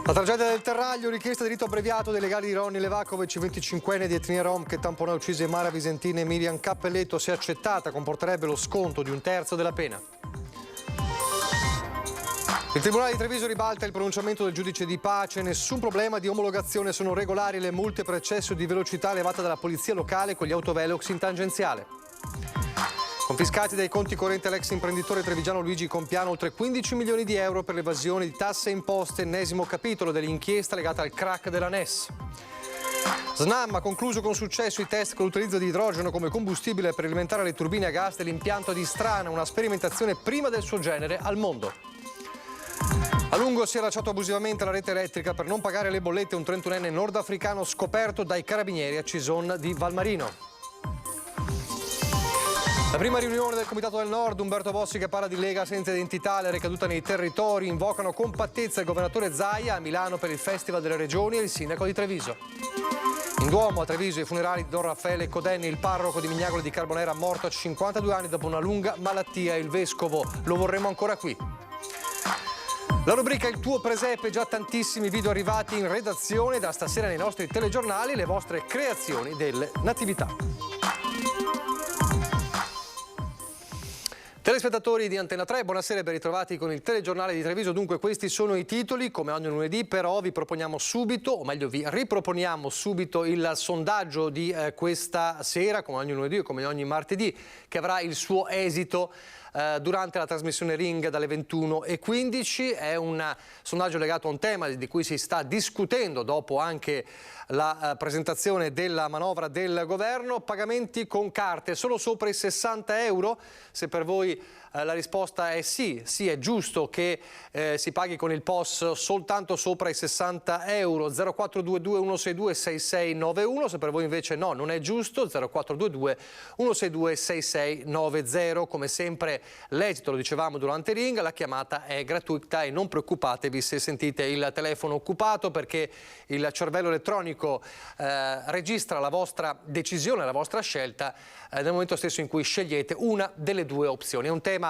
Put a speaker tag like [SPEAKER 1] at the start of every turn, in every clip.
[SPEAKER 1] La tragedia del Terraglio, richiesta di rito abbreviato dei legali di Ronny Levakovic, 25enne di etnia rom che tamponò e uccise Mara Visentin e Miriam Cappelletto, se accettata comporterebbe lo sconto di 1/3 della pena. Il Tribunale di Treviso ribalta il pronunciamento del giudice di pace, nessun problema di omologazione, sono regolari le multe per eccesso di velocità levate dalla polizia locale con gli autovelox in tangenziale. Confiscati dai conti correnti all'ex imprenditore trevigiano Luigi Compiano oltre 15 milioni di euro per l'evasione di tasse e imposte, ennesimo capitolo dell'inchiesta legata al crack della NES. Snam ha concluso con successo i test con l'utilizzo di idrogeno come combustibile per alimentare le turbine a gas dell'impianto di Strana, una sperimentazione prima del suo genere al mondo. A lungo si è lasciato abusivamente la rete elettrica per non pagare le bollette un 31enne nordafricano scoperto dai carabinieri a Cison di Valmarino. La prima riunione del Comitato del Nord, Umberto Bossi che parla di Lega senza identità, le ricadute nei territori, invocano compattezza il governatore Zaia a Milano per il Festival delle Regioni e il sindaco di Treviso. In Duomo a Treviso i funerali di Don Raffaele Codenni, il parroco di Mignagolo di Carbonera morto a 52 anni dopo una lunga malattia, il vescovo, lo vorremmo ancora qui. La rubrica Il tuo presepe, già tantissimi video arrivati in redazione, da stasera nei nostri telegiornali, le vostre creazioni delle natività. Telespettatori di Antenna 3, buonasera e ben ritrovati con il telegiornale di Treviso. Dunque questi sono i titoli, come ogni lunedì, però vi proponiamo subito, o meglio vi riproponiamo subito il sondaggio di questa sera, come ogni lunedì o come ogni martedì, che avrà il suo esito durante la trasmissione Ring dalle 21:15. È un sondaggio legato a un tema di cui si sta discutendo dopo anche la presentazione della manovra del governo. Pagamenti con carte solo sopra i 60 euro? Se per voi la risposta è sì, è giusto che si paghi con il POS soltanto sopra i 60 euro. 0422 162 6691, se per voi invece no, non è giusto, 0422 162 6690. Come sempre l'esito lo dicevamo durante Ring, la chiamata è gratuita e non preoccupatevi se sentite il telefono occupato, perché il cervello elettronico registra la vostra decisione, la vostra scelta nel momento stesso in cui scegliete una delle due opzioni. È un tema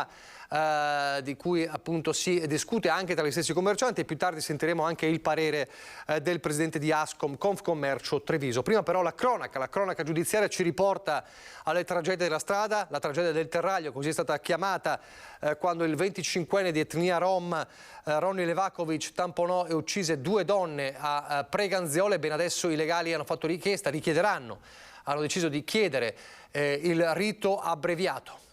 [SPEAKER 1] di cui appunto si discute anche tra gli stessi commercianti e più tardi sentiremo anche il parere del presidente di Ascom Confcommercio Treviso. Prima però la cronaca giudiziaria ci riporta alle tragedie della strada, la tragedia del Terraglio, così è stata chiamata, quando il 25enne di etnia rom Ronny Levakovic tamponò e uccise 2 donne a Preganziole. Ebbene, adesso i legali hanno fatto richiesta, hanno deciso di chiedere il rito abbreviato.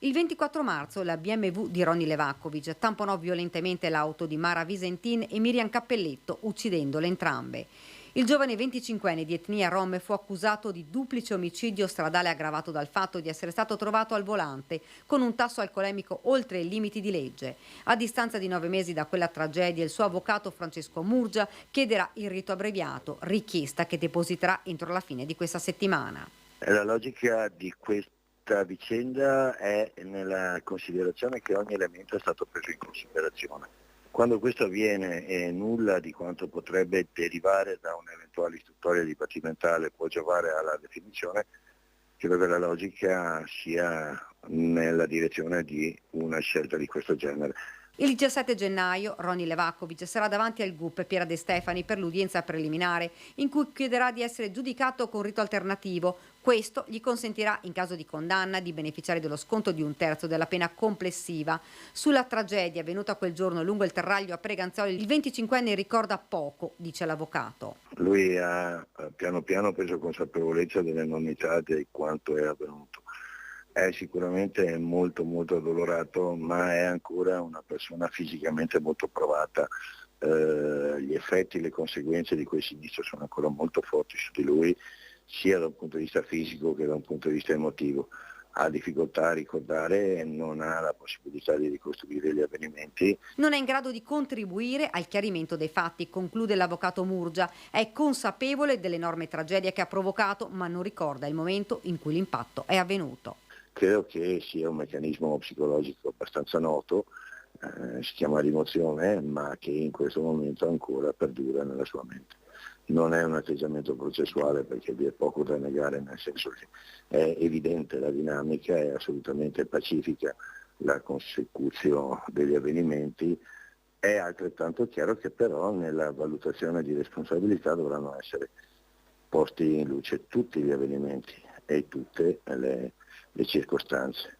[SPEAKER 2] Il 24 marzo la BMW di Ronny Levakovic tamponò violentemente l'auto di Mara Visentin e Miriam Cappelletto, uccidendole entrambe. Il giovane 25enne di etnia rom fu accusato di duplice omicidio stradale aggravato dal fatto di essere stato trovato al volante con un tasso alcolemico oltre i limiti di legge. A distanza di 9 mesi da quella tragedia, il suo avvocato Francesco Murgia chiederà il rito abbreviato, richiesta che depositerà entro la fine di questa settimana.
[SPEAKER 3] La logica di questa vicenda è nella considerazione che ogni elemento è stato preso in considerazione. Quando questo avviene e nulla di quanto potrebbe derivare da un'eventuale istruttoria dibattimentale può giovare alla definizione, credo che la logica sia nella direzione di una scelta di questo genere.
[SPEAKER 2] Il 17 gennaio Ronny Levakovic sarà davanti al GUP Piera De Stefani per l'udienza preliminare, in cui chiederà di essere giudicato con rito alternativo. Questo gli consentirà, in caso di condanna, di beneficiare dello sconto di 1/3 della pena complessiva. Sulla tragedia avvenuta quel giorno lungo il Terraglio a Preganzioli, il 25enne ricorda poco, dice l'avvocato.
[SPEAKER 3] Lui ha piano piano preso consapevolezza dell'enormità di quanto è avvenuto. È sicuramente molto addolorato, ma è ancora una persona fisicamente molto provata. Gli effetti, le conseguenze di quel sinistro sono ancora molto forti su di lui, sia da un punto di vista fisico che da un punto di vista emotivo. Ha difficoltà a ricordare e non ha la possibilità di ricostruire gli avvenimenti.
[SPEAKER 2] Non è in grado di contribuire al chiarimento dei fatti, conclude l'avvocato Murgia. È consapevole dell'enorme tragedia che ha provocato, ma non ricorda il momento in cui l'impatto è avvenuto.
[SPEAKER 3] Credo che sia un meccanismo psicologico abbastanza noto, si chiama rimozione, ma che in questo momento ancora perdura nella sua mente. Non è un atteggiamento processuale perché vi è poco da negare, nel senso che è evidente la dinamica, è assolutamente pacifica la consecuzione degli avvenimenti, È altrettanto chiaro che però nella valutazione di responsabilità dovranno essere posti in luce tutti gli avvenimenti e tutte le circostanze.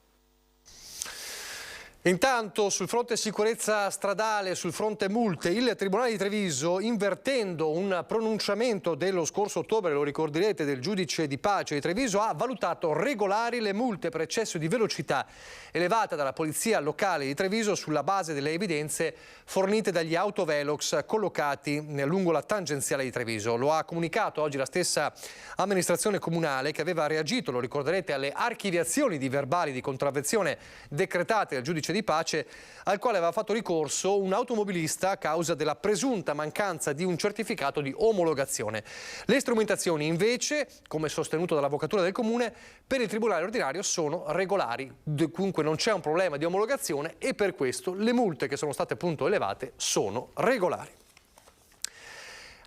[SPEAKER 1] Intanto sul fronte sicurezza stradale, sul fronte multe, il Tribunale di Treviso, invertendo un pronunciamento dello scorso ottobre, lo ricorderete, del giudice di pace di Treviso, ha valutato regolari le multe per eccesso di velocità elevata dalla polizia locale di Treviso sulla base delle evidenze fornite dagli autovelox collocati lungo la tangenziale di Treviso. Lo ha comunicato oggi la stessa amministrazione comunale, che aveva reagito, lo ricorderete, alle archiviazioni di verbali di contravvenzione decretate dal giudice di pace, al quale aveva fatto ricorso un automobilista a causa della presunta mancanza di un certificato di omologazione. Le strumentazioni invece, come sostenuto dall'avvocatura del comune, per il tribunale ordinario sono regolari, dunque non c'è un problema di omologazione e per questo le multe che sono state appunto elevate sono regolari.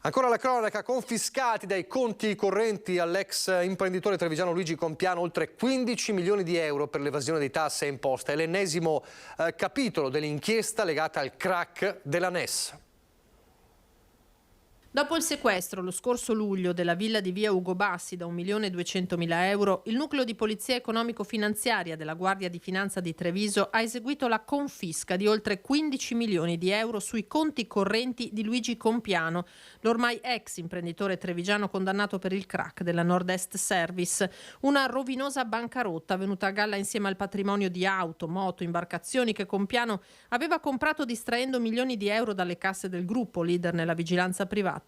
[SPEAKER 1] Ancora la cronaca, confiscati dai conti correnti all'ex imprenditore trevigiano Luigi Compiano oltre 15 milioni di euro per l'evasione di tasse e imposte. È l'ennesimo capitolo dell'inchiesta legata al crack della NES.
[SPEAKER 4] Dopo il sequestro lo scorso luglio della villa di via Ugo Bassi da 1.200.000 euro, il nucleo di polizia economico-finanziaria della Guardia di Finanza di Treviso ha eseguito la confisca di oltre 15 milioni di euro sui conti correnti di Luigi Compiano, l'ormai ex imprenditore trevigiano condannato per il crack della Nord-Est Service, una rovinosa bancarotta venuta a galla insieme al patrimonio di auto, moto, imbarcazioni che Compiano aveva comprato distraendo milioni di euro dalle casse del gruppo, leader nella vigilanza privata.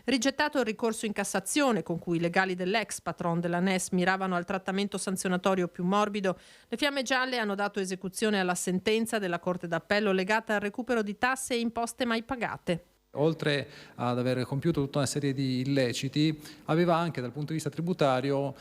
[SPEAKER 4] Rigettato il ricorso in Cassazione con cui i legali dell'ex patron della NES miravano al trattamento sanzionatorio più morbido, le Fiamme Gialle hanno dato esecuzione alla sentenza della Corte d'Appello legata al recupero di tasse e imposte mai pagate.
[SPEAKER 5] Oltre ad aver compiuto tutta una serie di illeciti, aveva anche dal punto di vista tributario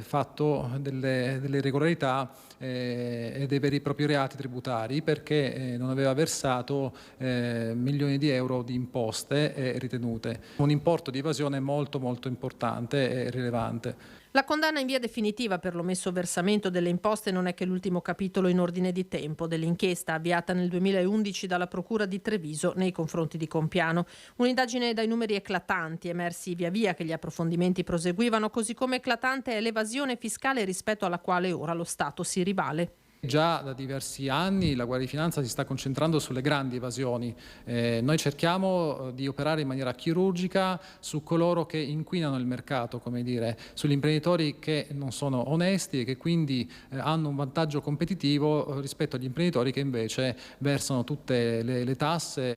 [SPEAKER 5] fatto delle irregolarità e dei veri e propri reati tributari, perché non aveva versato milioni di euro di imposte ritenute. Un importo di evasione molto importante e rilevante.
[SPEAKER 4] La condanna in via definitiva per l'omesso versamento delle imposte non è che l'ultimo capitolo in ordine di tempo dell'inchiesta avviata nel 2011 dalla Procura di Treviso nei confronti di Compiano. Un'indagine dai numeri eclatanti, emersi via via che gli approfondimenti proseguivano, così come eclatante è l'evasione fiscale rispetto alla quale ora lo Stato si rivale.
[SPEAKER 5] Già da diversi anni la Guardia di Finanza si sta concentrando sulle grandi evasioni. Noi cerchiamo di operare in maniera chirurgica su coloro che inquinano il mercato, come dire, sugli imprenditori che non sono onesti e che quindi hanno un vantaggio competitivo rispetto agli imprenditori che invece versano tutte le tasse.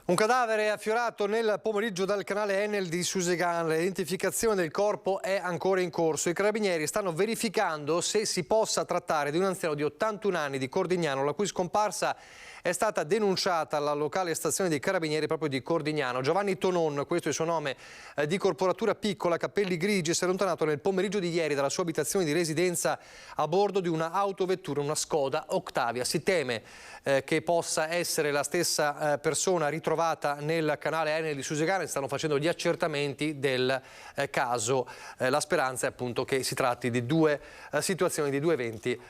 [SPEAKER 1] Un cadavere affiorato nel pomeriggio dal canale Enel di Susegan. L'identificazione del corpo è ancora in corso. I carabinieri stanno verificando se si possa trattare di un anziano di 81 anni di Cordignano, la cui scomparsa è stata denunciata alla locale stazione dei carabinieri proprio di Cordignano. Giovanni Tonon, questo è il suo nome, di corporatura piccola, capelli grigi, si è allontanato nel pomeriggio di ieri dalla sua abitazione di residenza a bordo di una autovettura, una Skoda Octavia. Si teme che possa essere la stessa persona ritrovata nel canale Enel di Susegan. Si stanno facendo gli accertamenti del caso. La speranza è appunto che si tratti di due situazioni, di due eventi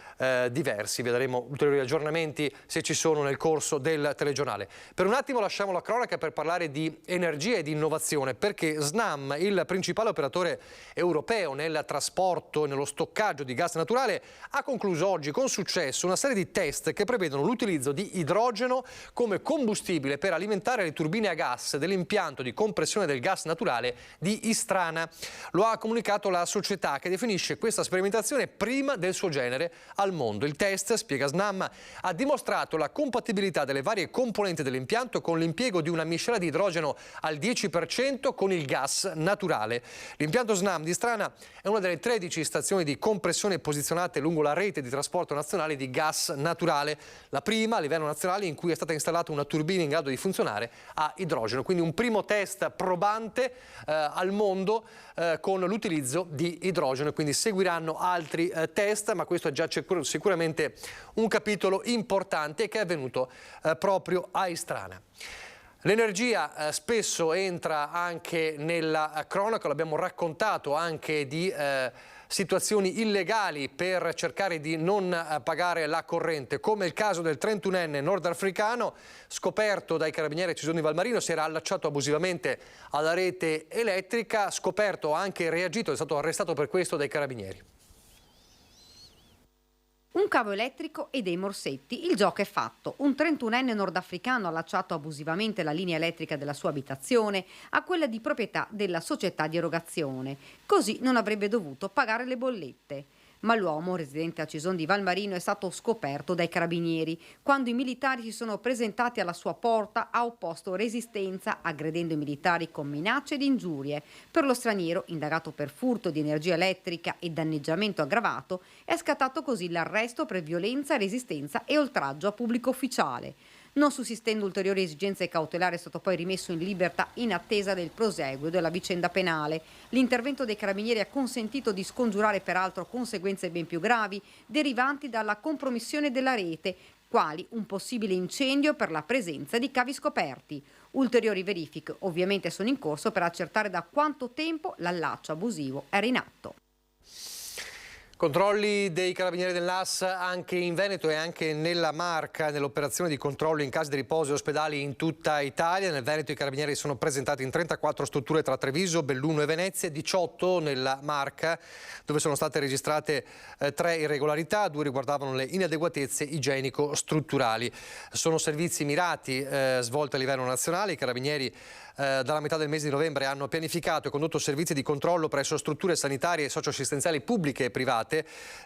[SPEAKER 1] diversi. Vedremo ulteriori aggiornamenti se ci sono nel corso del telegiornale. Per un attimo lasciamo la cronaca per parlare di energia e di innovazione, perché Snam, il principale operatore europeo nel trasporto e nello stoccaggio di gas naturale, ha concluso oggi con successo una serie di test che prevedono l'utilizzo di idrogeno come combustibile per alimentare le turbine a gas dell'impianto di compressione del gas naturale di Istrana. Lo ha comunicato la società, che definisce questa sperimentazione prima del suo genere al mondo. Il test, spiega Snam, ha dimostrato la compatibilità delle varie componenti dell'impianto con l'impiego di una miscela di idrogeno al 10% con il gas naturale. L'impianto Snam di Istrana è una delle 13 stazioni di compressione posizionate lungo la rete di trasporto nazionale di gas naturale, la prima a livello nazionale in cui è stata installata una turbina in grado di funzionare a idrogeno. Quindi un primo test probante al mondo con l'utilizzo di idrogeno, quindi seguiranno altri test, ma questo è già sicuramente un capitolo importante che è avvenuto proprio a Istrana. L'energia spesso entra anche nella cronaca, l'abbiamo raccontato anche di situazioni illegali per cercare di non pagare la corrente, come il caso del 31enne nordafricano scoperto dai carabinieri a Cisone di Valmarino. Si era allacciato abusivamente alla rete elettrica, scoperto, ha anche reagito, è stato arrestato per questo dai carabinieri.
[SPEAKER 2] Un cavo elettrico e dei morsetti, il gioco è fatto. Un 31enne nordafricano ha allacciato abusivamente la linea elettrica della sua abitazione a quella di proprietà della società di erogazione. Così non avrebbe dovuto pagare le bollette. Ma l'uomo, residente a Cisone di Valmarino, è stato scoperto dai carabinieri. Quando i militari si sono presentati alla sua porta, ha opposto resistenza, aggredendo i militari con minacce ed ingiurie. Per lo straniero, indagato per furto di energia elettrica e danneggiamento aggravato, è scattato così l'arresto per violenza, resistenza e oltraggio a pubblico ufficiale. Non sussistendo ulteriori esigenze cautelari, è stato poi rimesso in libertà in attesa del proseguo della vicenda penale. L'intervento dei carabinieri ha consentito di scongiurare peraltro conseguenze ben più gravi derivanti dalla compromissione della rete, quali un possibile incendio per la presenza di cavi scoperti. Ulteriori verifiche ovviamente sono in corso per accertare da quanto tempo l'allaccio abusivo era in atto.
[SPEAKER 1] Controlli dei carabinieri del NAS anche in Veneto e anche nella Marca nell'operazione di controllo in case di riposo e ospedali in tutta Italia. Nel Veneto i carabinieri sono presentati in 34 strutture tra Treviso, Belluno e Venezia, 18 nella Marca, dove sono state registrate 3 irregolarità, 2 riguardavano le inadeguatezze igienico-strutturali. Sono servizi mirati svolti a livello nazionale. I carabinieri dalla metà del mese di novembre hanno pianificato e condotto servizi di controllo presso strutture sanitarie e socioassistenziali pubbliche e private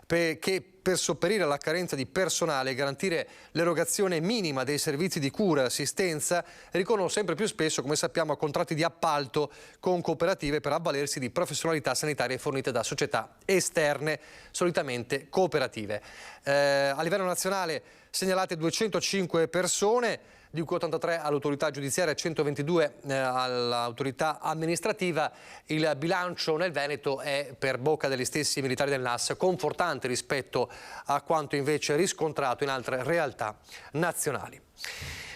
[SPEAKER 1] che per sopperire alla carenza di personale e garantire l'erogazione minima dei servizi di cura e assistenza ricorrono sempre più spesso, come sappiamo, a contratti di appalto con cooperative per avvalersi di professionalità sanitarie fornite da società esterne, solitamente cooperative. A livello nazionale segnalate 205 persone, di cui 83 all'autorità giudiziaria e 122 all'autorità amministrativa. Il bilancio nel Veneto è, per bocca degli stessi militari del NAS, confortante rispetto a quanto invece riscontrato in altre realtà nazionali.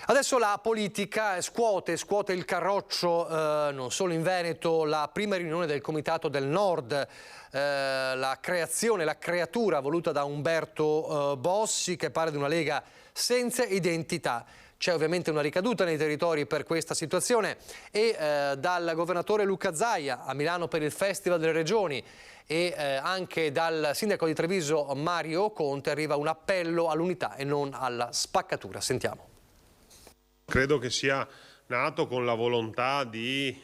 [SPEAKER 1] Adesso la politica scuote il carroccio, non solo in Veneto, la prima riunione del Comitato del Nord, la creatura voluta da Umberto Bossi, che parla di una Lega senza identità. C'è ovviamente una ricaduta nei territori per questa situazione e dal governatore Luca Zaia a Milano per il Festival delle Regioni e anche dal sindaco di Treviso Mario Conte arriva un appello all'unità e non alla spaccatura. Sentiamo.
[SPEAKER 6] Credo che sia nato con la volontà di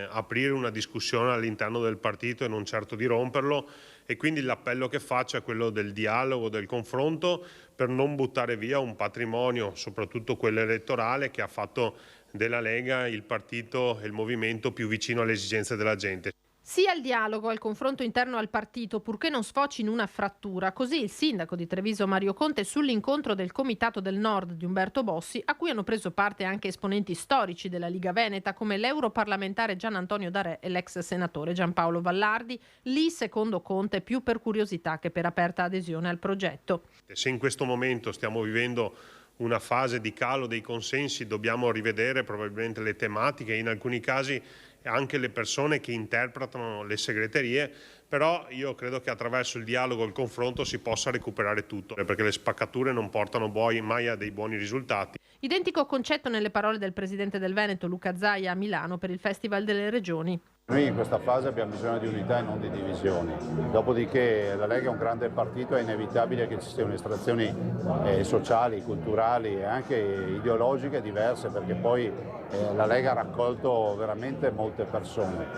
[SPEAKER 6] aprire una discussione all'interno del partito e non certo di romperlo, e quindi l'appello che faccio è quello del dialogo, del confronto, per non buttare via un patrimonio, soprattutto quello elettorale, che ha fatto della Lega il partito e il movimento più vicino alle esigenze della gente.
[SPEAKER 4] Sì al dialogo, al confronto interno al partito, purché non sfoci in una frattura. Così il sindaco di Treviso Mario Conte sull'incontro del Comitato del Nord di Umberto Bossi, a cui hanno preso parte anche esponenti storici della Liga Veneta come l'europarlamentare Gian Antonio D'Arè e l'ex senatore Giampaolo Vallardi, lì secondo Conte più per curiosità che per aperta adesione al progetto.
[SPEAKER 6] Se in questo momento stiamo vivendo una fase di calo dei consensi, dobbiamo rivedere probabilmente le tematiche, in alcuni casi anche le persone che interpretano le segreterie, però io credo che attraverso il dialogo e il confronto si possa recuperare tutto, perché le spaccature non portano mai a dei buoni risultati.
[SPEAKER 4] Identico concetto nelle parole del presidente del Veneto Luca Zaia a Milano per il Festival delle Regioni.
[SPEAKER 7] Noi in questa fase abbiamo bisogno di unità e non di divisioni. Dopodiché la Lega è un grande partito, è inevitabile che ci siano estrazioni sociali, culturali e anche ideologiche diverse, perché poi la Lega ha raccolto veramente molte persone.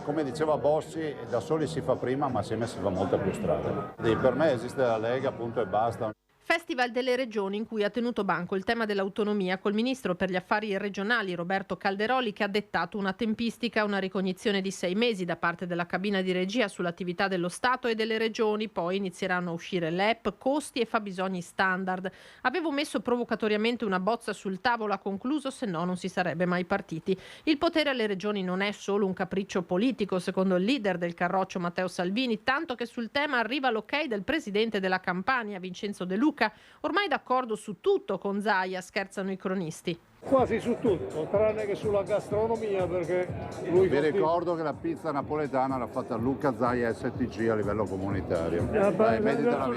[SPEAKER 7] Come diceva Bossi, da soli si fa prima, ma assieme si fa molta più strada. Per me esiste la Lega, punto e basta.
[SPEAKER 4] Festival delle Regioni in cui ha tenuto banco il tema dell'autonomia col ministro per gli affari regionali Roberto Calderoli, che ha dettato una tempistica, una ricognizione di 6 mesi da parte della cabina di regia sull'attività dello Stato e delle Regioni. Poi inizieranno a uscire LEP, costi e fabbisogni standard. Avevo messo provocatoriamente una bozza sul tavolo, ha concluso, se no non si sarebbe mai partiti. Il potere alle Regioni non è solo un capriccio politico, secondo il leader del carroccio Matteo Salvini, tanto che sul tema arriva l'ok del presidente della Campania Vincenzo De Luca, ormai d'accordo su tutto con Zaia, scherzano i cronisti.
[SPEAKER 8] Quasi su tutto, tranne che sulla gastronomia, perché lui...
[SPEAKER 7] Vi ricordo che la pizza napoletana l'ha fatta Luca Zai STG a livello comunitario. Dai, meditela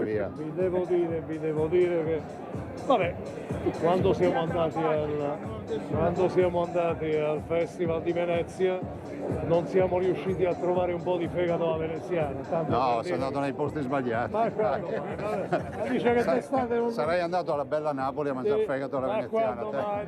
[SPEAKER 7] via.
[SPEAKER 8] Vi devo dire che... Vabbè, quando siamo andati al Festival di Venezia non siamo riusciti a trovare un po' di fegato alla veneziana.
[SPEAKER 7] No, sei andato nei posti sbagliati.
[SPEAKER 8] Dice che d'estate non...
[SPEAKER 7] Sarei andato alla bella Napoli a mangiare fegato alla veneziana.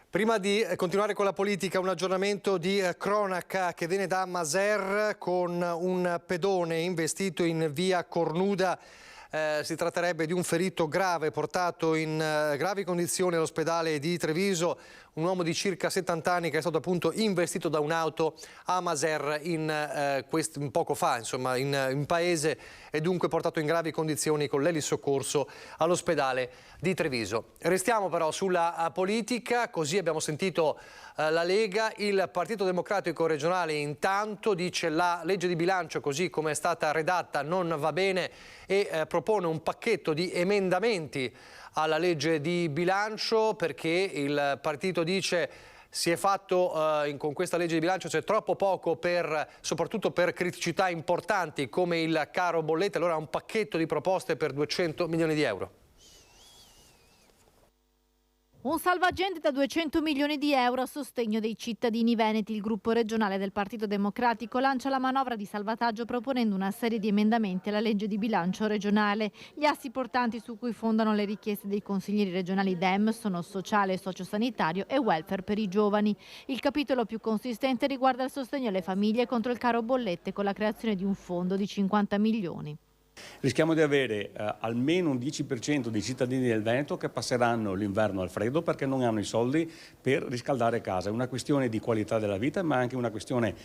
[SPEAKER 1] Prima di continuare con la politica, un aggiornamento di cronaca che viene da Maser con un pedone investito in via Cornuda. Si tratterebbe di un ferito grave portato in gravi condizioni all'ospedale di Treviso, un uomo di circa 70 anni che è stato appunto investito da un'auto a Maser poco fa, insomma, in paese, e dunque portato in gravi condizioni con l'elisoccorso all'ospedale di Treviso. Restiamo però sulla politica, così abbiamo sentito la Lega. Il Partito Democratico regionale intanto dice la legge di bilancio così come è stata redatta non va bene e propone un pacchetto di emendamenti alla legge di bilancio, perché il partito dice si è fatto con questa legge di bilancio c'è troppo poco soprattutto per criticità importanti come il caro bollette. Allora un pacchetto di proposte per 200 milioni di euro.
[SPEAKER 9] Un salvagente da 200 milioni di euro a sostegno dei cittadini veneti. Il gruppo regionale del Partito Democratico lancia la manovra di salvataggio proponendo una serie di emendamenti alla legge di bilancio regionale. Gli assi portanti su cui fondano le richieste dei consiglieri regionali Dem sono sociale e sociosanitario e welfare per i giovani. Il capitolo più consistente riguarda il sostegno alle famiglie contro il caro bollette con la creazione di un fondo di 50 milioni.
[SPEAKER 10] Rischiamo di avere almeno un 10% dei cittadini del Veneto che passeranno l'inverno al freddo perché non hanno i soldi per riscaldare casa. È una questione di qualità della vita, ma anche una questione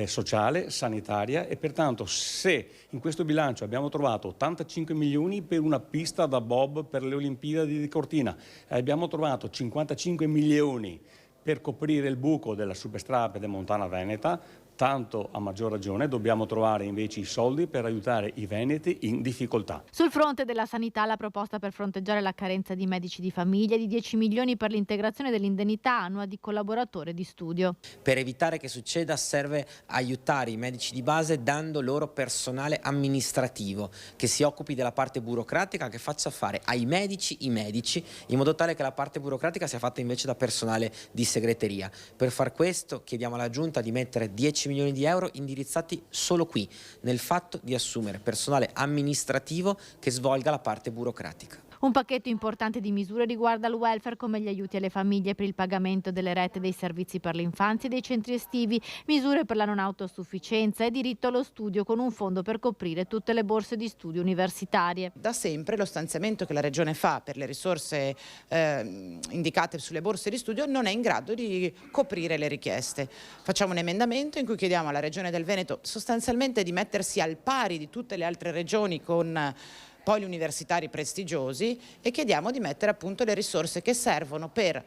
[SPEAKER 10] sociale, sanitaria, e pertanto se in questo bilancio abbiamo trovato 85 milioni per una pista da bob per le Olimpiadi di Cortina, abbiamo trovato 55 milioni per coprire il buco della Superstrada Pedemontana Veneta, tanto a maggior ragione dobbiamo trovare invece i soldi per aiutare i veneti in difficoltà.
[SPEAKER 9] Sul fronte della sanità, la proposta per fronteggiare la carenza di medici di famiglia di 10 milioni per l'integrazione dell'indennità annua di collaboratore di studio.
[SPEAKER 11] Per evitare che succeda serve aiutare i medici di base dando loro personale amministrativo che si occupi della parte burocratica, che faccia fare ai medici i medici, in modo tale che la parte burocratica sia fatta invece da personale di segreteria. Per far questo chiediamo alla Giunta di mettere 10 milioni di euro indirizzati solo qui, nel fatto di assumere personale amministrativo che svolga la parte burocratica.
[SPEAKER 9] Un pacchetto importante di misure riguarda il welfare, come gli aiuti alle famiglie per il pagamento delle rette dei servizi per l'infanzia e dei centri estivi, misure per la non autosufficienza e diritto allo studio con un fondo per coprire tutte le borse di studio universitarie.
[SPEAKER 12] Da sempre lo stanziamento che la Regione fa per le risorse indicate sulle borse di studio non è in grado di coprire le richieste. Facciamo un emendamento in cui chiediamo alla Regione del Veneto sostanzialmente di mettersi al pari di tutte le altre regioni con poli universitari prestigiosi e chiediamo di mettere appunto le risorse che servono per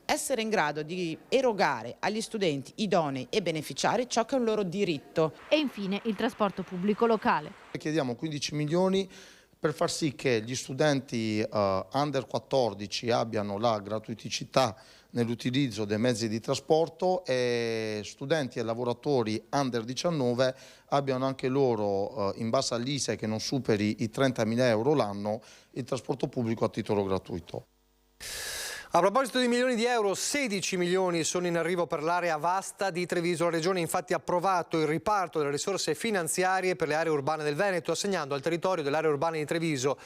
[SPEAKER 12] essere in grado di erogare agli studenti idonei e beneficiari ciò che è un loro diritto.
[SPEAKER 9] E infine il trasporto pubblico locale.
[SPEAKER 13] Chiediamo 15 milioni per far sì che gli studenti under 14 abbiano la gratuiticità nell'utilizzo dei mezzi di trasporto e studenti e lavoratori under 19 abbiano anche loro, in base all'ISEE che non superi i 30.000 euro l'anno, il trasporto pubblico a titolo gratuito.
[SPEAKER 1] A proposito di milioni di euro, 16 milioni sono in arrivo per l'area vasta di Treviso. La Regione infatti ha approvato il riparto delle risorse finanziarie per le aree urbane del Veneto, assegnando al territorio dell'area urbana di Treviso,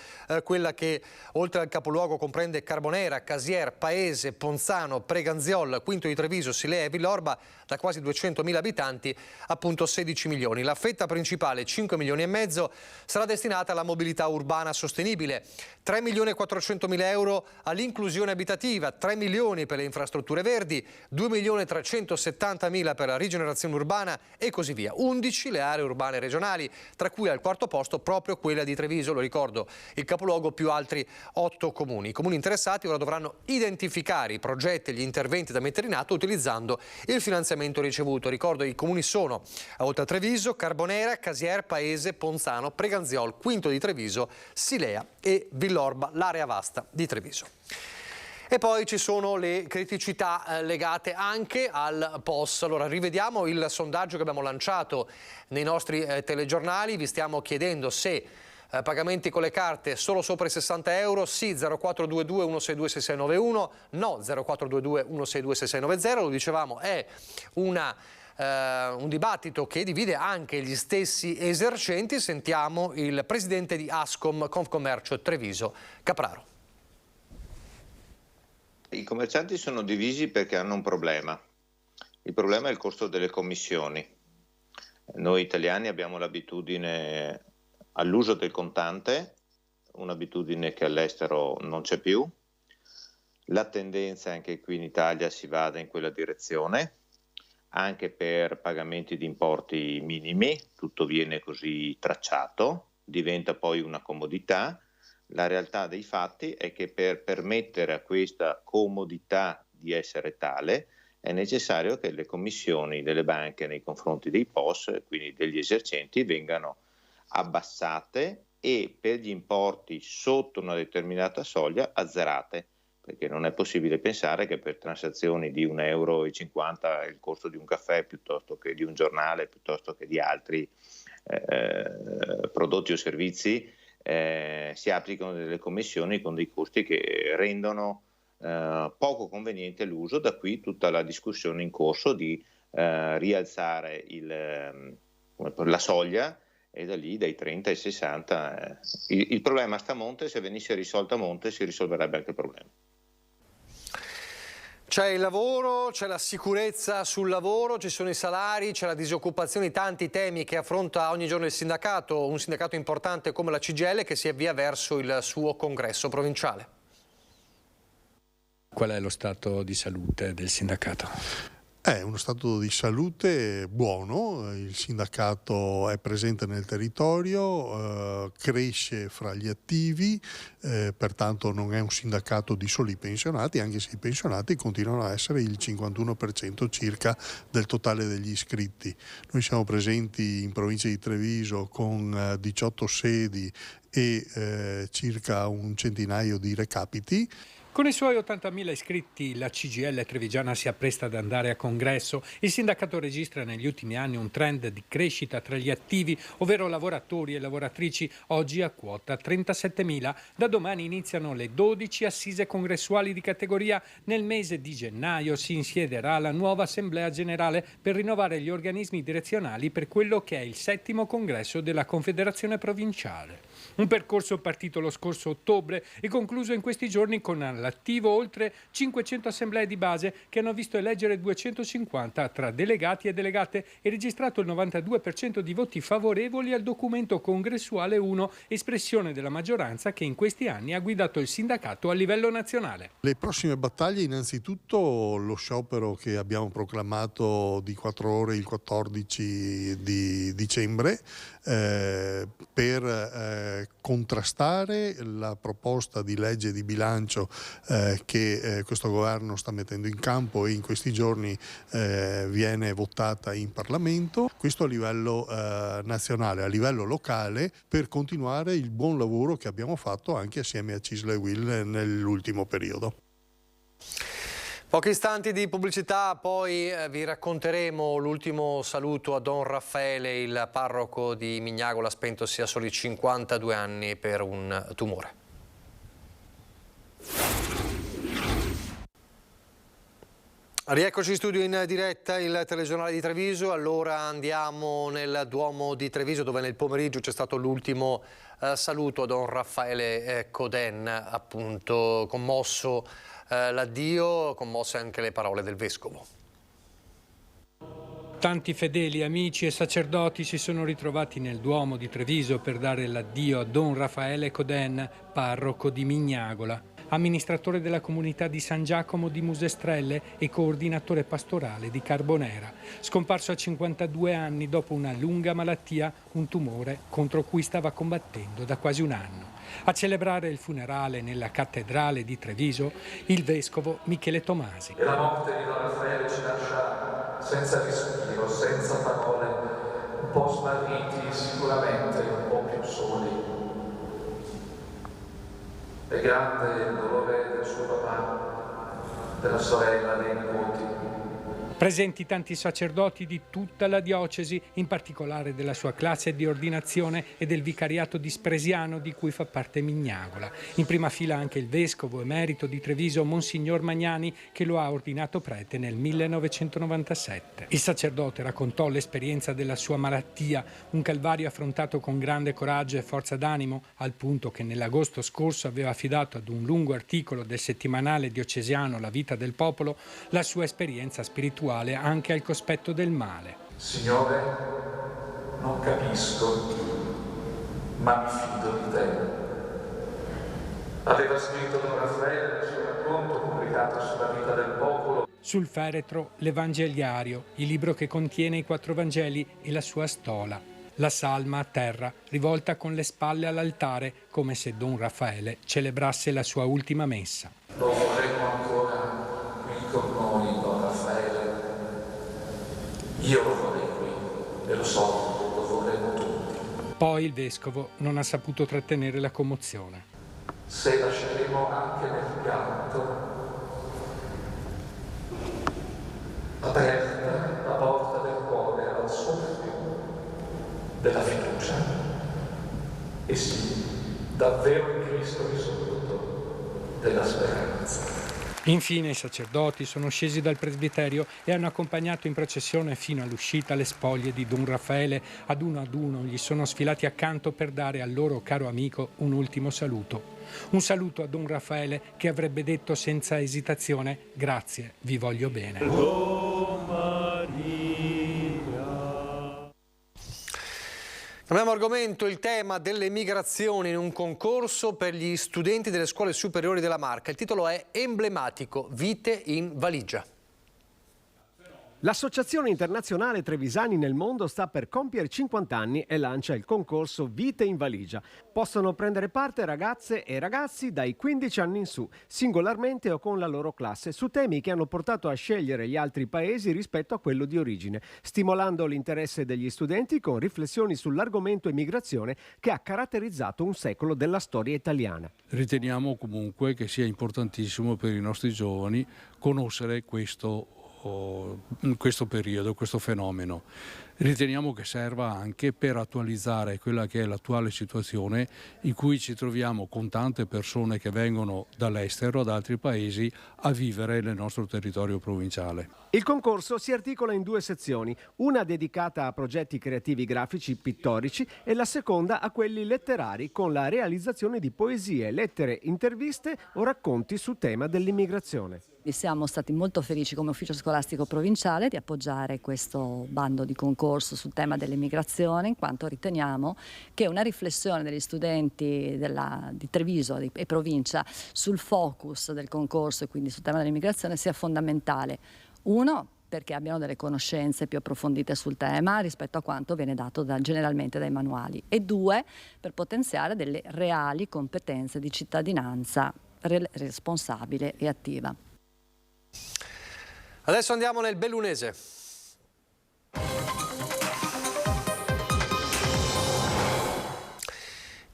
[SPEAKER 1] quella che oltre al capoluogo comprende Carbonera, Casier, Paese, Ponzano, Preganziol, Quinto di Treviso, Silea e Villorba, da quasi 200.000 abitanti, appunto 16 milioni. La fetta principale, 5 milioni e mezzo, sarà destinata alla mobilità urbana sostenibile, 3 milioni e 400.000 euro all'inclusione abitativa, viva, 3 milioni per le infrastrutture verdi, 2.370.000 per la rigenerazione urbana e così via. 11 le aree urbane regionali, tra cui al quarto posto proprio quella di Treviso, lo ricordo, il capoluogo, più altri 8 comuni. I comuni interessati ora dovranno identificare i progetti e gli interventi da mettere in atto utilizzando il finanziamento ricevuto. Ricordo, i comuni sono, oltre a Treviso, Carbonera, Casier, Paese, Ponzano, Preganziol, Quinto di Treviso, Silea e Villorba, l'area vasta di Treviso. E poi ci sono le criticità legate anche al POS. Allora, rivediamo il sondaggio che abbiamo lanciato nei nostri telegiornali. Vi stiamo chiedendo se pagamenti con le carte solo sopra i 60 euro, sì 0422 162 6691, no 0422 162 6690. Lo dicevamo, è un dibattito che divide anche gli stessi esercenti. Sentiamo il presidente di Ascom Confcommercio Treviso, Capraro.
[SPEAKER 14] I commercianti sono divisi perché hanno un problema. Il problema è il costo delle commissioni. Noi italiani abbiamo l'abitudine all'uso del contante, un'abitudine che all'estero non c'è più. La tendenza è anche qui in Italia si vada in quella direzione, anche per pagamenti di importi minimi, tutto viene così tracciato, diventa poi una comodità. La realtà dei fatti è che per permettere a questa comodità di essere tale è necessario che le commissioni delle banche nei confronti dei POS, quindi degli esercenti, vengano abbassate e per gli importi sotto una determinata soglia azzerate, perché non è possibile pensare che per transazioni di 1,50 euro il costo di un caffè piuttosto che di un giornale, piuttosto che di altri prodotti o servizi si applicano delle commissioni con dei costi che rendono poco conveniente l'uso. Da qui tutta la discussione in corso di rialzare la soglia, e da lì dai 30 ai 60. Il problema sta a monte, se venisse risolto a monte si risolverebbe anche il problema.
[SPEAKER 1] C'è il lavoro, c'è la sicurezza sul lavoro, ci sono i salari, c'è la disoccupazione, tanti temi che affronta ogni giorno il sindacato, un sindacato importante come la CGIL che si avvia verso il suo congresso provinciale.
[SPEAKER 15] Qual è lo stato di salute del sindacato?
[SPEAKER 16] È uno stato di salute buono, il sindacato è presente nel territorio, cresce fra gli attivi, pertanto non è un sindacato di soli pensionati, anche se i pensionati continuano a essere il 51% circa del totale degli iscritti. Noi siamo presenti in provincia di Treviso con 18 sedi e circa un centinaio di recapiti.
[SPEAKER 15] Con i suoi 80.000 iscritti la CGIL trevigiana si appresta ad andare a congresso. Il sindacato registra negli ultimi anni un trend di crescita tra gli attivi, ovvero lavoratori e lavoratrici, oggi a quota 37.000. Da domani iniziano le 12 assise congressuali di categoria. Nel mese di gennaio si insiederà la nuova assemblea generale per rinnovare gli organismi direzionali per quello che è il 7° congresso della Confederazione Provinciale. Un percorso partito lo scorso ottobre e concluso in questi giorni con all'attivo oltre 500 assemblee di base che hanno visto eleggere 250 tra delegati e delegate e registrato il 92% di voti favorevoli al documento congressuale 1, espressione della maggioranza che in questi anni ha guidato il sindacato a livello nazionale.
[SPEAKER 16] Le prossime battaglie, innanzitutto lo sciopero che abbiamo proclamato di 4 ore il 14 di dicembre per contrastare la proposta di legge di bilancio che questo governo sta mettendo in campo e in questi giorni viene votata in Parlamento. Questo a livello nazionale, a livello locale, per continuare il buon lavoro che abbiamo fatto anche assieme a CISL e UIL nell'ultimo periodo.
[SPEAKER 1] Pochi istanti di pubblicità, poi vi racconteremo l'ultimo saluto a Don Raffaele, il parroco di Mignagola, spentosi a soli 52 anni per un tumore. Rieccoci in studio in diretta, il telegiornale di Treviso. Allora andiamo nel Duomo di Treviso, dove nel pomeriggio c'è stato l'ultimo saluto a Don Raffaele Coden, appunto commosso l'addio, commosse anche le parole del vescovo.
[SPEAKER 15] Tanti fedeli, amici e sacerdoti si sono ritrovati nel Duomo di Treviso per dare l'addio a Don Raffaele Coden, parroco di Mignagola. amministratore della comunità di San Giacomo di Musestrelle e coordinatore pastorale di Carbonera. Scomparso a 52 anni dopo una lunga malattia, un tumore contro cui stava combattendo da quasi un anno. A celebrare il funerale nella cattedrale di Treviso il vescovo Michele Tomasi.
[SPEAKER 17] E la morte di Don Raffaele ci lascia senza respiro, senza parole, un po' smarriti, sicuramente un po' più soli. È grande il dolore del suo papà, della sorella, dei nipoti.
[SPEAKER 15] Presenti tanti sacerdoti di tutta la diocesi, in particolare della sua classe di ordinazione e del vicariato di Spresiano di cui fa parte Mignagola. In prima fila anche il vescovo emerito di Treviso, Monsignor Magnani, che lo ha ordinato prete nel 1997. Il sacerdote raccontò l'esperienza della sua malattia, un calvario affrontato con grande coraggio e forza d'animo, al punto che nell'agosto scorso aveva affidato ad un lungo articolo del settimanale diocesiano La Vita del Popolo la sua esperienza spirituale anche al cospetto del male.
[SPEAKER 17] Signore, non capisco, ma mi fido di te. Aveva scritto Don Raffaele nel suo racconto pubblicato sulla Vita del Popolo.
[SPEAKER 15] Sul feretro l'Evangeliario, il libro che contiene i 4 Vangeli e la sua stola. La salma a terra, rivolta con le spalle all'altare, come se Don Raffaele celebrasse la sua ultima messa.
[SPEAKER 17] Lo vorremmo ancora qui con noi, Don Raffaele. Io lo vorrei qui, e lo so, lo vorremmo tutti.
[SPEAKER 15] Poi il vescovo non ha saputo trattenere la commozione.
[SPEAKER 17] Se lasceremo anche nel pianto aperta la porta del cuore al soffio della fiducia. E sì, davvero in Cristo risorto, della speranza.
[SPEAKER 15] Infine i sacerdoti sono scesi dal presbiterio e hanno accompagnato in processione fino all'uscita le spoglie di Don Raffaele. Ad uno gli sono sfilati accanto per dare al loro caro amico un ultimo saluto. Un saluto a Don Raffaele che avrebbe detto senza esitazione: grazie, vi voglio bene.
[SPEAKER 1] Cambiamo argomento, il tema delle migrazioni in un concorso per gli studenti delle scuole superiori della Marca. Il titolo è emblematico, Vite in valigia.
[SPEAKER 18] L'Associazione Internazionale Trevisani nel Mondo sta per compiere 50 anni e lancia il concorso Vite in Valigia. Possono prendere parte ragazze e ragazzi dai 15 anni in su, singolarmente o con la loro classe, su temi che hanno portato a scegliere gli altri paesi rispetto a quello di origine, stimolando l'interesse degli studenti con riflessioni sull'argomento immigrazione che ha caratterizzato un secolo della storia italiana.
[SPEAKER 19] Riteniamo comunque che sia importantissimo per i nostri giovani conoscere questo periodo, questo fenomeno. Riteniamo che serva anche per attualizzare quella che è l'attuale situazione in cui ci troviamo con tante persone che vengono dall'estero, da altri paesi, a vivere nel nostro territorio provinciale.
[SPEAKER 18] Il concorso si articola in 2 sezioni, una dedicata a progetti creativi grafici pittorici e la seconda a quelli letterari con la realizzazione di poesie, lettere, interviste o racconti su tema dell'immigrazione.
[SPEAKER 20] Siamo stati molto felici come ufficio scolastico provinciale di appoggiare questo bando di concorso sul tema dell'immigrazione, in quanto riteniamo che una riflessione degli studenti di Treviso e provincia sul focus del concorso e quindi sul tema dell'immigrazione sia fondamentale. Uno, perché abbiano delle conoscenze più approfondite sul tema rispetto a quanto viene dato generalmente dai manuali. E 2, per potenziare delle reali competenze di cittadinanza responsabile e attiva.
[SPEAKER 1] Adesso andiamo nel Bellunese.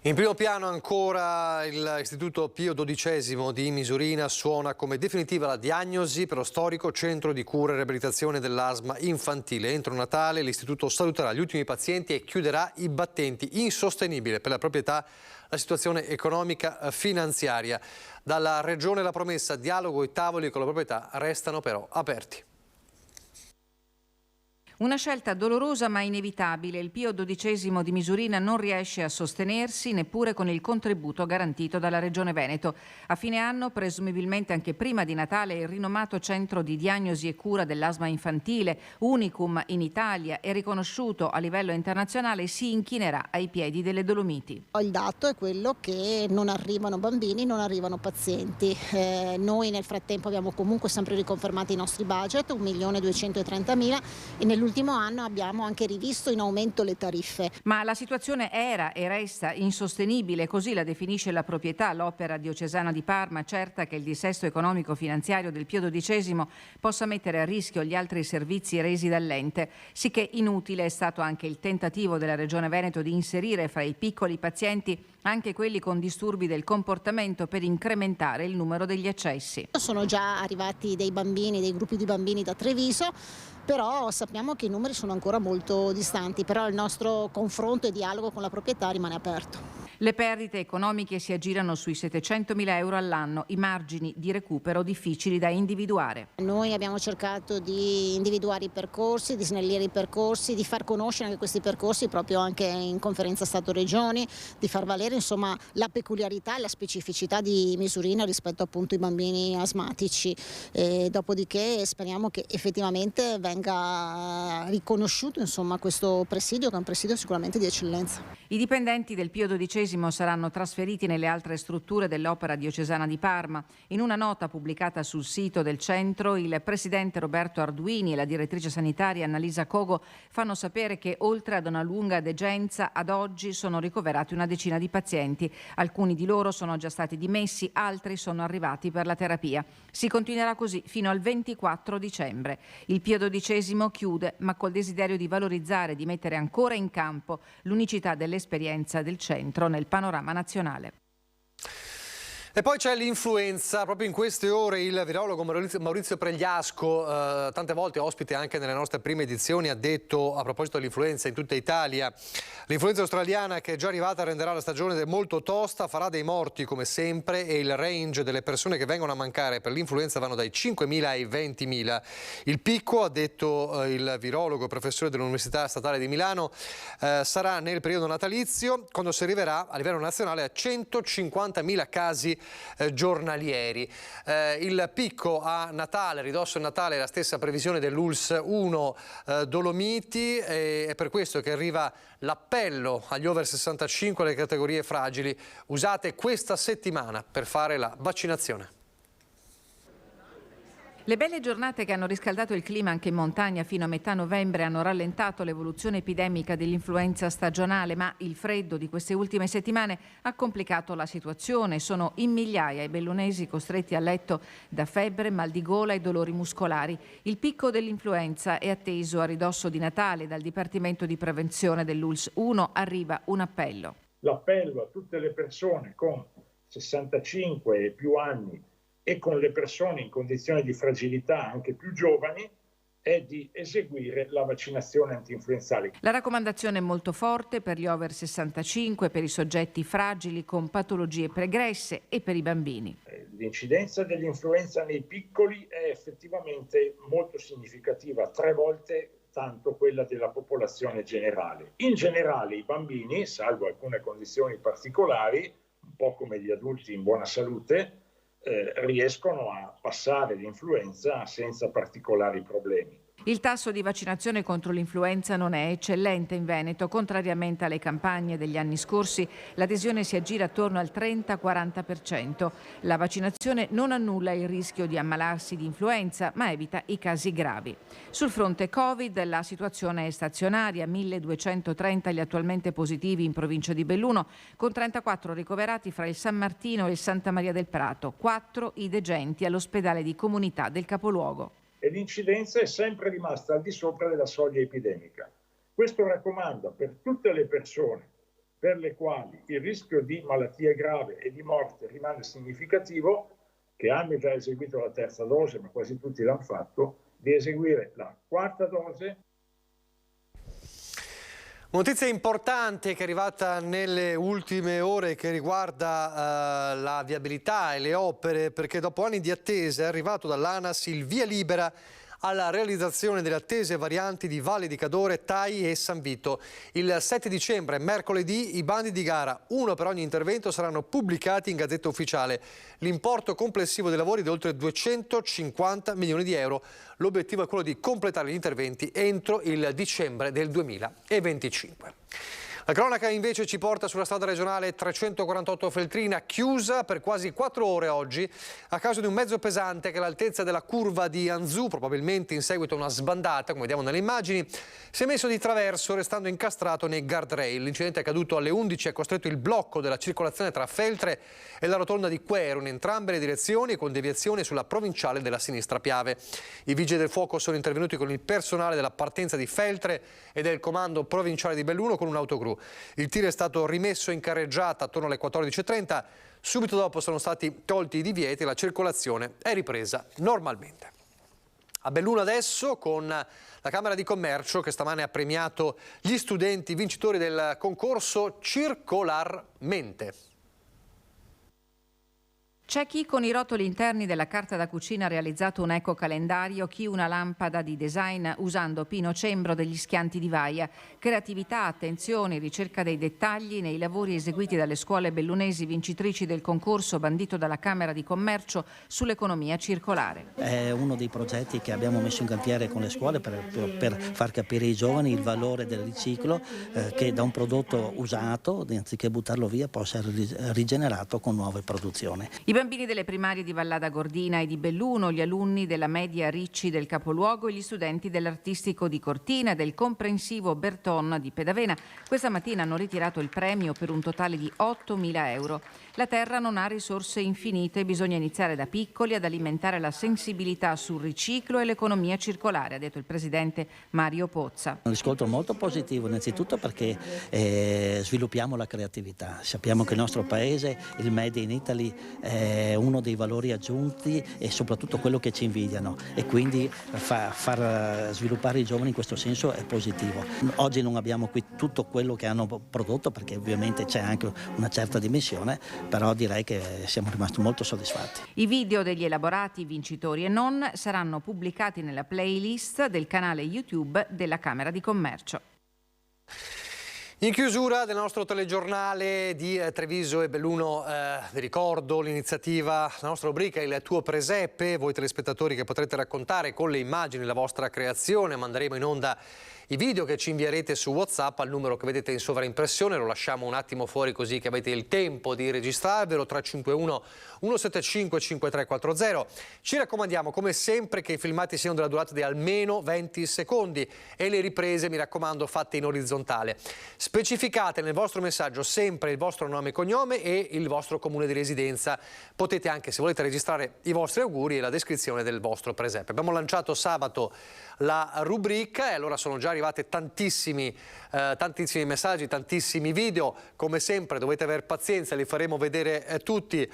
[SPEAKER 1] In primo piano ancora l'Istituto Pio XII di Misurina suona come definitiva la diagnosi per lo storico centro di cura e riabilitazione dell'asma infantile. Entro Natale l'istituto saluterà gli ultimi pazienti e chiuderà i battenti. Insostenibile per la proprietà la situazione economica finanziaria. Dalla Regione la promessa, dialogo e tavoli con la proprietà restano però aperti.
[SPEAKER 21] Una scelta dolorosa ma inevitabile. Il Pio XII di Misurina non riesce a sostenersi neppure con il contributo garantito dalla Regione Veneto. A fine anno, presumibilmente anche prima di Natale, il rinomato centro di diagnosi e cura dell'asma infantile, unicum in Italia e riconosciuto a livello internazionale, si inchinerà ai piedi delle Dolomiti.
[SPEAKER 22] Il dato è quello che non arrivano bambini, non arrivano pazienti. Noi nel frattempo abbiamo comunque sempre riconfermato i nostri budget, 1.230.000, e nell'ultimo anno abbiamo anche rivisto in aumento le tariffe.
[SPEAKER 21] Ma la situazione era e resta insostenibile, così la definisce la proprietà, l'Opera Diocesana di Parma, certa che il dissesto economico-finanziario del Pio XII possa mettere a rischio gli altri servizi resi dall'ente. Sicché inutile è stato anche il tentativo della Regione Veneto di inserire fra i piccoli pazienti anche quelli con disturbi del comportamento per incrementare il numero degli accessi.
[SPEAKER 22] Sono già arrivati dei bambini, dei gruppi di bambini da Treviso, però sappiamo che i numeri sono ancora molto distanti, però il nostro confronto e dialogo con la proprietà rimane aperto.
[SPEAKER 21] Le perdite economiche si aggirano sui 700.000 euro all'anno, i margini di recupero difficili da individuare.
[SPEAKER 22] Noi abbiamo cercato di individuare i percorsi, di snellire i percorsi, di far conoscere anche questi percorsi proprio anche in conferenza Stato-Regioni, di far valere insomma la peculiarità e la specificità di Misurina rispetto appunto ai bambini asmatici. Dopodiché speriamo che effettivamente venga riconosciuto insomma questo presidio, che è un presidio sicuramente di eccellenza.
[SPEAKER 21] I dipendenti del Pio XII saranno trasferiti nelle altre strutture dell'Opera Diocesana di Parma. In una nota pubblicata sul sito del centro, il presidente Roberto Arduini e la direttrice sanitaria Annalisa Cogo fanno sapere che oltre ad una lunga degenza, ad oggi sono ricoverati una decina di pazienti. Alcuni di loro sono già stati dimessi, altri sono arrivati per la terapia. Si continuerà così fino al 24 dicembre. Il Pio XII chiude, ma col desiderio di valorizzare e di mettere ancora in campo l'unicità dell'esperienza del centro nel panorama nazionale.
[SPEAKER 1] E poi c'è l'influenza. Proprio in queste ore il virologo Maurizio Pregliasco, tante volte ospite anche nelle nostre prime edizioni, ha detto a proposito dell'influenza in tutta Italia: l'influenza australiana, che è già arrivata, renderà la stagione molto tosta, farà dei morti come sempre, e il range delle persone che vengono a mancare per l'influenza vanno dai 5.000 ai 20.000. Il picco, ha detto il virologo professore dell'Università Statale di Milano, sarà nel periodo natalizio, quando si arriverà a livello nazionale a 150.000 casi giornalieri. Il picco a Natale, ridosso il Natale, è la stessa previsione dell'ULS 1 Dolomiti, è per questo che arriva l'appello agli over 65, alle categorie fragili: usate questa settimana per fare la vaccinazione.
[SPEAKER 21] Le belle giornate che hanno riscaldato il clima anche in montagna fino a metà novembre hanno rallentato l'evoluzione epidemica dell'influenza stagionale, ma il freddo di queste ultime settimane ha complicato la situazione. Sono in migliaia i bellunesi costretti a letto da febbre, mal di gola e dolori muscolari. Il picco dell'influenza è atteso a ridosso di Natale. Dal Dipartimento di Prevenzione dell'ULS 1 arriva un appello.
[SPEAKER 23] L'appello a tutte le persone con 65 e più anni e con le persone in condizioni di fragilità anche più giovani è di eseguire la vaccinazione antinfluenzale.
[SPEAKER 21] La raccomandazione è molto forte per gli over 65, per i soggetti fragili con patologie pregresse e per i bambini.
[SPEAKER 23] L'incidenza dell'influenza nei piccoli è effettivamente molto significativa, 3 volte tanto quella della popolazione generale. In generale i bambini, salvo alcune condizioni particolari, un po' come gli adulti in buona salute, riescono a passare l'influenza senza particolari problemi.
[SPEAKER 21] Il tasso di vaccinazione contro l'influenza non è eccellente in Veneto. Contrariamente alle campagne degli anni scorsi, l'adesione si aggira attorno al 30-40%. La vaccinazione non annulla il rischio di ammalarsi di influenza, ma evita i casi gravi. Sul fronte Covid la situazione è stazionaria: 1.230 gli attualmente positivi in provincia di Belluno, con 34 ricoverati fra il San Martino e il Santa Maria del Prato, 4 i degenti all'ospedale di comunità del capoluogo.
[SPEAKER 23] E l'incidenza è sempre rimasta al di sopra della soglia epidemica. Questo raccomanda per tutte le persone per le quali il rischio di malattia grave e di morte rimane significativo, che hanno già eseguito la terza dose, ma quasi tutti l'hanno fatto, di eseguire la quarta dose.
[SPEAKER 1] Notizia importante che è arrivata nelle ultime ore, che riguarda la viabilità e le opere, perché dopo anni di attesa è arrivato dall'ANAS il via libera alla realizzazione delle attese varianti di Valle di Cadore, Tai e San Vito. Il 7 dicembre, mercoledì, i bandi di gara, uno per ogni intervento, saranno pubblicati in Gazzetta Ufficiale. L'importo complessivo dei lavori è di oltre 250 milioni di euro. L'obiettivo è quello di completare gli interventi entro il dicembre del 2025. La cronaca invece ci porta sulla strada regionale 348 Feltrina, chiusa per quasi 4 ore oggi a causa di un mezzo pesante che all'altezza della curva di Anzù, probabilmente in seguito a una sbandata, come vediamo nelle immagini, si è messo di traverso restando incastrato nei guardrail. L'incidente è accaduto alle 11 e ha costretto il blocco della circolazione tra Feltre e la rotonda di Quero in entrambe le direzioni, con deviazioni sulla provinciale della sinistra Piave. I vigili del fuoco sono intervenuti con il personale della partenza di Feltre e del comando provinciale di Belluno con un'autogru. Il tir è stato rimesso in carreggiata attorno alle 14:30. Subito dopo sono stati tolti i divieti e la circolazione è ripresa normalmente. A Belluno adesso con la Camera di Commercio che stamane ha premiato gli studenti vincitori del concorso Circolarmente.
[SPEAKER 21] C'è chi con i rotoli interni della carta da cucina ha realizzato un ecocalendario, chi una lampada di design usando pino cembro degli schianti di vaia. Creatività, attenzione, ricerca dei dettagli nei lavori eseguiti dalle scuole bellunesi vincitrici del concorso bandito dalla Camera di Commercio sull'economia circolare.
[SPEAKER 2] È uno dei progetti che abbiamo messo in cantiere con le scuole per far capire ai giovani il valore del riciclo, che da un prodotto usato, anziché buttarlo via, possa essere rigenerato con nuove produzioni.
[SPEAKER 21] I bambini delle primarie di Vallada Gordina e di Belluno, gli alunni della media Ricci del capoluogo e gli studenti dell'artistico di Cortina e del comprensivo Berton di Pedavena questa mattina hanno ritirato il premio per un totale di 8.000 euro. La terra non ha risorse infinite, bisogna iniziare da piccoli ad alimentare la sensibilità sul riciclo e l'economia circolare, ha detto il presidente Mario Pozza.
[SPEAKER 2] Un riscontro molto positivo, innanzitutto perché sviluppiamo la creatività. Sappiamo che il nostro paese, il Made in Italy, è uno dei valori aggiunti e soprattutto quello che ci invidiano, e quindi far sviluppare i giovani in questo senso è positivo. Oggi non abbiamo qui tutto quello che hanno prodotto, perché ovviamente c'è anche una certa dimensione, però direi che siamo rimasti molto soddisfatti.
[SPEAKER 21] I video degli elaborati vincitori e non saranno pubblicati nella playlist del canale YouTube della Camera di Commercio.
[SPEAKER 1] In chiusura del nostro telegiornale di Treviso e Belluno, vi ricordo l'iniziativa, la nostra rubrica Il tuo presepe, voi telespettatori che potrete raccontare con le immagini la vostra creazione. Manderemo in onda i video che ci invierete su WhatsApp al numero che vedete in sovraimpressione, lo lasciamo un attimo fuori così che avete il tempo di registrarvelo, 351 175 5340. Ci raccomandiamo come sempre che i filmati siano della durata di almeno 20 secondi e le riprese, mi raccomando, fatte in orizzontale. Specificate nel vostro messaggio sempre il vostro nome e cognome e il vostro comune di residenza. Potete anche, se volete, registrare i vostri auguri e la descrizione del vostro presepe. Abbiamo lanciato sabato la rubrica e allora sono già arrivate tantissimi messaggi, tantissimi video. Come sempre dovete aver pazienza, li faremo vedere tutti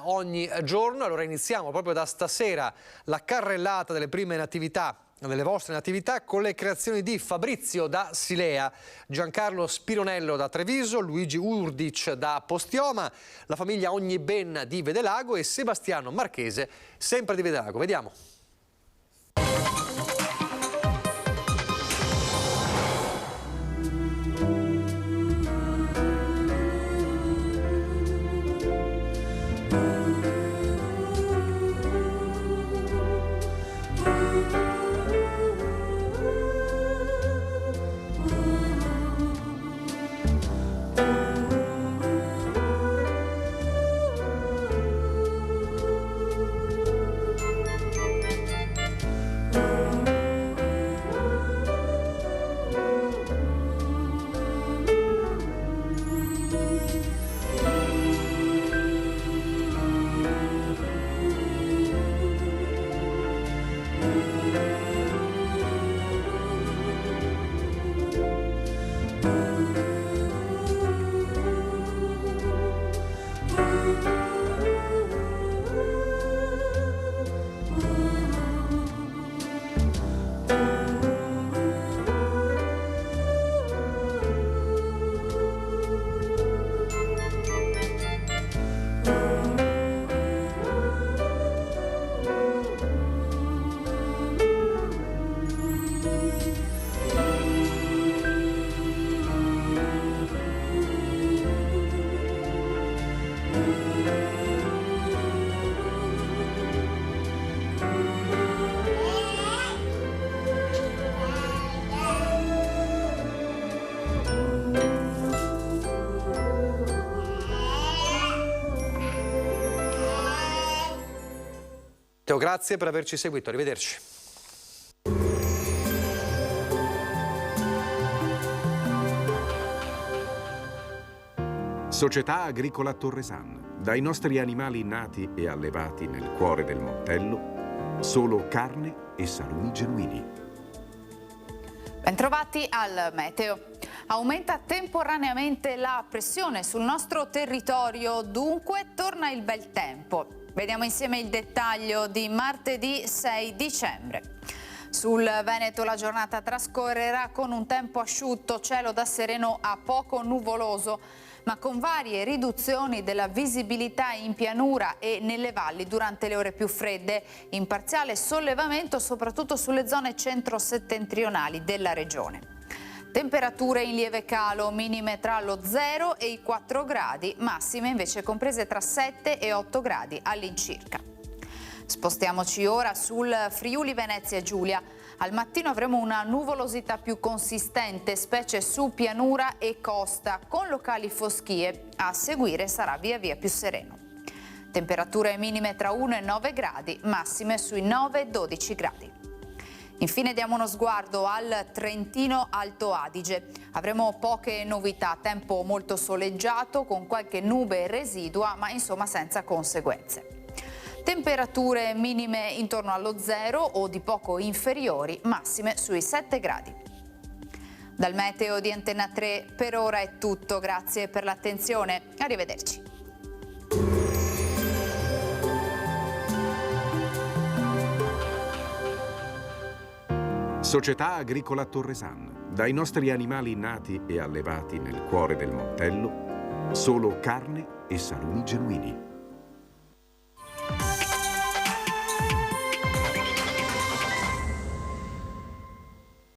[SPEAKER 1] ogni giorno. Allora iniziamo proprio da stasera la carrellata delle prime natività, delle vostre natività, con le creazioni di Fabrizio da Silea, Giancarlo Spironello da Treviso, Luigi Urdic da Postioma, la famiglia Ogniben di Vedelago e Sebastiano Marchese sempre di Vedelago. Vediamo. Grazie per averci seguito, arrivederci.
[SPEAKER 3] Società Agricola Torresan. Dai nostri animali nati e allevati nel cuore del Montello, solo carne e salumi genuini.
[SPEAKER 5] Bentrovati al meteo. Aumenta temporaneamente la pressione sul nostro territorio, dunque torna il bel tempo. Vediamo insieme il dettaglio di martedì 6 dicembre. Sul Veneto la giornata trascorrerà con un tempo asciutto, cielo da sereno a poco nuvoloso, ma con varie riduzioni della visibilità in pianura e nelle valli durante le ore più fredde, in parziale sollevamento soprattutto sulle zone centro-settentrionali della regione. Temperature in lieve calo, minime tra lo 0 e i 4 gradi, massime invece comprese tra 7 e 8 gradi all'incirca. Spostiamoci ora sul Friuli Venezia Giulia. Al mattino avremo una nuvolosità più consistente, specie su pianura e costa, con locali foschie. A seguire sarà via via più sereno. Temperature minime tra 1 e 9 gradi, massime sui 9 e 12 gradi. Infine diamo uno sguardo al Trentino Alto Adige. Avremo poche novità, tempo molto soleggiato con qualche nube residua, ma insomma senza conseguenze. Temperature minime intorno allo 0 o di poco inferiori, massime sui 7 gradi. Dal meteo di Antenna 3 per ora è tutto, grazie per l'attenzione, arrivederci.
[SPEAKER 3] Società Agricola Torresan. Dai nostri animali nati e allevati nel cuore del Montello, solo carne e salumi genuini.